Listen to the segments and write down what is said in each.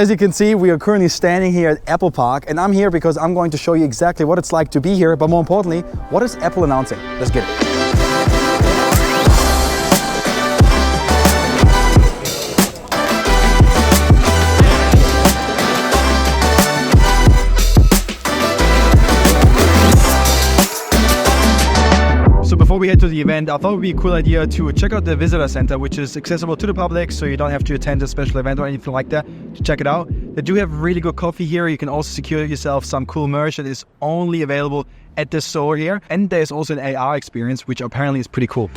As you can see, we are currently standing here at Apple Park, and I'm here because I'm going to show you exactly what it's like to be here, but more importantly, what is Apple announcing? Let's get it. So before we head to the event, I thought it would be a cool idea to check out the visitor center, which is accessible to the public, so you don't have to attend a special event or anything like that to check it out. They do have really good coffee here. You can also secure yourself some cool merch that is only available at this store here. And there's also an AR experience, which apparently is pretty cool.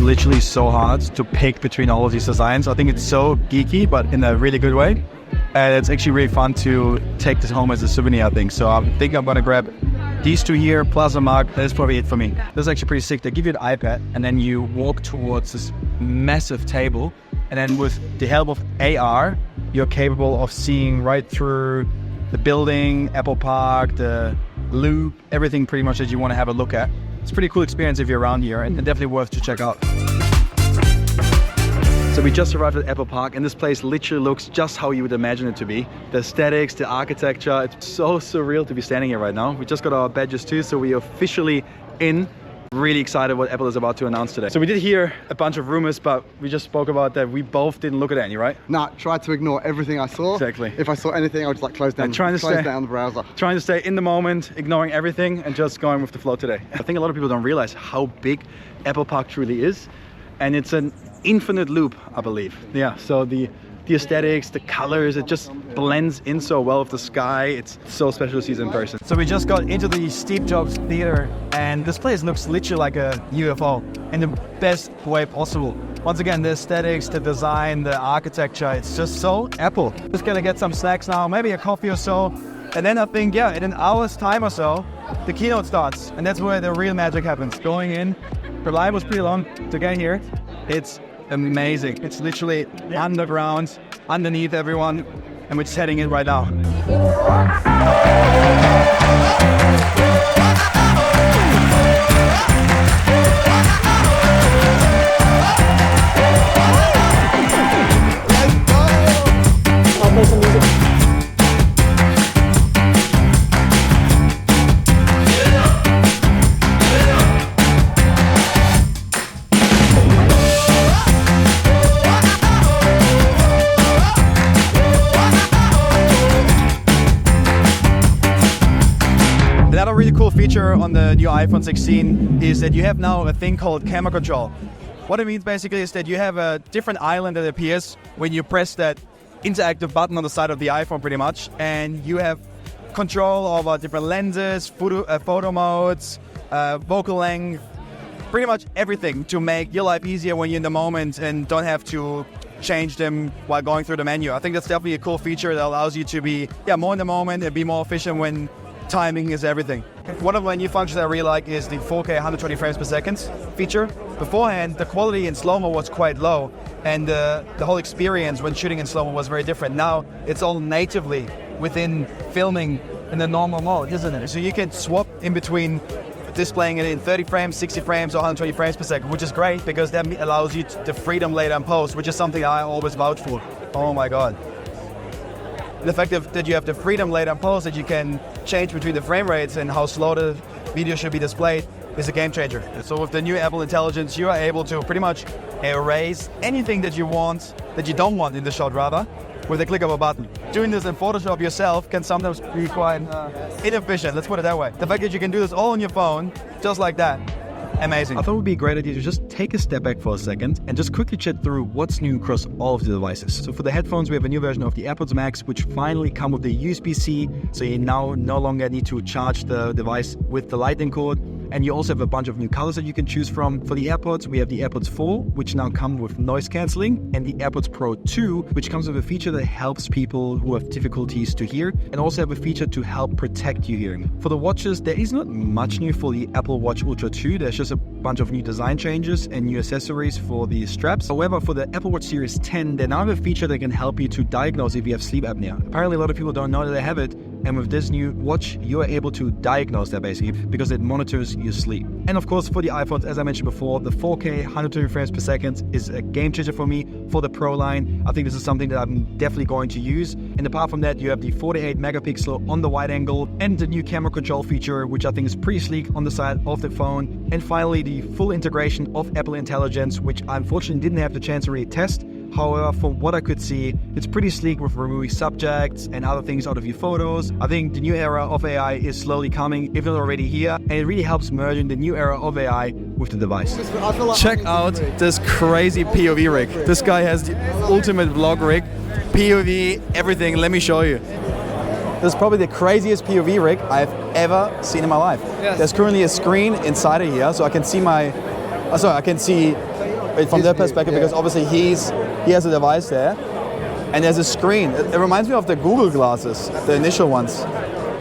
Literally so hard to pick between all of these designs. I think it's so geeky, but in a really good way. And it's actually really fun to take this home as a souvenir, I think. So I think I'm gonna grab these two here, plus a mug. That's probably it for me. This is actually pretty sick. They give you an iPad and then you walk towards this massive table. And then with the help of AR, you're capable of seeing right through the building, Apple Park, the loop, everything pretty much that you want to have a look at. It's a pretty cool experience if you're around here, and definitely worth to check out. So we just arrived at Apple Park, and this place literally looks just how you would imagine it to be. The aesthetics, the architecture, it's so surreal to be standing here right now. We just got our badges too, so we are officially in. Really excited what Apple is about to announce today. So we did hear a bunch of rumors, but we just spoke about that. We both didn't look at any, right? Nah, tried to ignore everything I saw. Exactly. If I saw anything, I would just like close down the browser. Trying to stay in the moment, ignoring everything, and just going with the flow today. I think a lot of people don't realize how big Apple Park truly is, and it's an infinite loop, I believe. Yeah. So the aesthetics, the colors, it just blends in so well with the sky. It's so special to see it in person. So we just got into the Steve Jobs Theater, and this place looks literally like a UFO in the best way possible. Once again, the aesthetics, the design, the architecture, it's just so Apple. Just gonna get some snacks now, maybe a coffee or so. And then I think, yeah, in an hour's time or so, the keynote starts. And that's where the real magic happens. Going in, the line was pretty long to get here. It's amazing. It's literally underground, underneath everyone, and we're just heading in right now. I'll play some music. Another really cool feature on the new iPhone 16 is that you have now a thing called camera control. What it means basically is that you have a different island that appears when you press that interactive button on the side of the iPhone pretty much, and you have control over different lenses, photo modes, focal length, pretty much everything to make your life easier when you're in the moment and don't have to change them while going through the menu. I think that's definitely a cool feature that allows you to be more in the moment and be more efficient when timing is everything. One of my new functions I really like is the 4K 120 frames per second feature. Beforehand, the quality in slow-mo was quite low, and the whole experience when shooting in slow-mo was very different. Now, it's all natively within filming in the normal mode, isn't it? So you can swap in between displaying it in 30 frames, 60 frames, or 120 frames per second, which is great because that allows you the freedom later in post, which is something I always vouch for. Oh my God. The fact that you have the freedom later in post, that you can change between the frame rates and how slow the video should be displayed, is a game changer. So with the new Apple Intelligence, you are able to pretty much erase anything that you don't want in the shot rather, with a click of a button. Doing this in Photoshop yourself can sometimes be quite inefficient, let's put it that way. The fact that you can do this all on your phone, just like that, amazing. I thought it would be a great idea to just take a step back for a second and just quickly chat through what's new across all of the devices. So for the headphones, we have a new version of the AirPods Max, which finally come with the USB-C, so you now no longer need to charge the device with the Lightning cord. And you also have a bunch of new colors that you can choose from. For the AirPods, we have the AirPods 4, which now come with noise cancelling, and the AirPods Pro 2, which comes with a feature that helps people who have difficulties to hear, and also have a feature to help protect your hearing. For the watches, there is not much new for the Apple Watch Ultra 2. There's just a bunch of new design changes and new accessories for the straps. However, for the Apple Watch Series 10, they now have a feature that can help you to diagnose if you have sleep apnea. Apparently, a lot of people don't know that they have it, And with this new watch, you are able to diagnose that basically because it monitors your sleep. And of course, for the iPhones, as I mentioned before, the 4K 120 frames per second is a game changer for me for the Pro line. I think this is something that I'm definitely going to use. And apart from that, you have the 48 megapixel on the wide angle and the new camera control feature, which I think is pretty sleek on the side of the phone. And finally, the full integration of Apple Intelligence, which I unfortunately didn't have the chance to really test. However, from what I could see, it's pretty sleek with removing subjects and other things out of your photos. I think the new era of AI is slowly coming, if not already here, and it really helps merging the new era of AI with the device. Check out this crazy POV rig. This guy has the ultimate vlog rig. POV, everything, let me show you. This is probably the craziest POV rig I've ever seen in my life. Yes. There's currently a screen inside of here, so I can see I can see it from their perspective, because obviously he has a device there, and there's a screen. It reminds me of the Google glasses, the initial ones.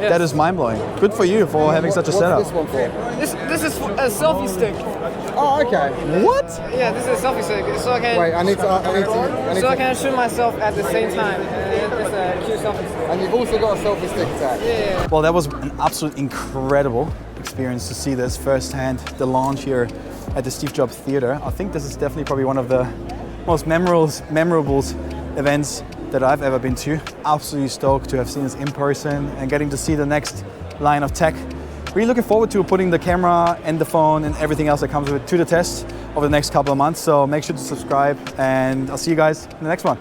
Yes. That is mind-blowing. Good for you for having such a setup. What's this one for? This is a selfie stick. Oh, okay. What? Yeah, this is a selfie stick. So I can. Wait, I can shoot myself at the same time. It's a cute selfie stick. And you've also got a selfie stick attached. Yeah. Well, that was an absolute incredible experience to see this firsthand. The launch here at the Steve Jobs Theater. I think this is definitely probably one of the most memorable events that I've ever been to. Absolutely stoked to have seen this in person and getting to see the next line of tech. Really looking forward to putting the camera and the phone and everything else that comes with it to the test over the next couple of months. So make sure to subscribe, and I'll see you guys in the next one.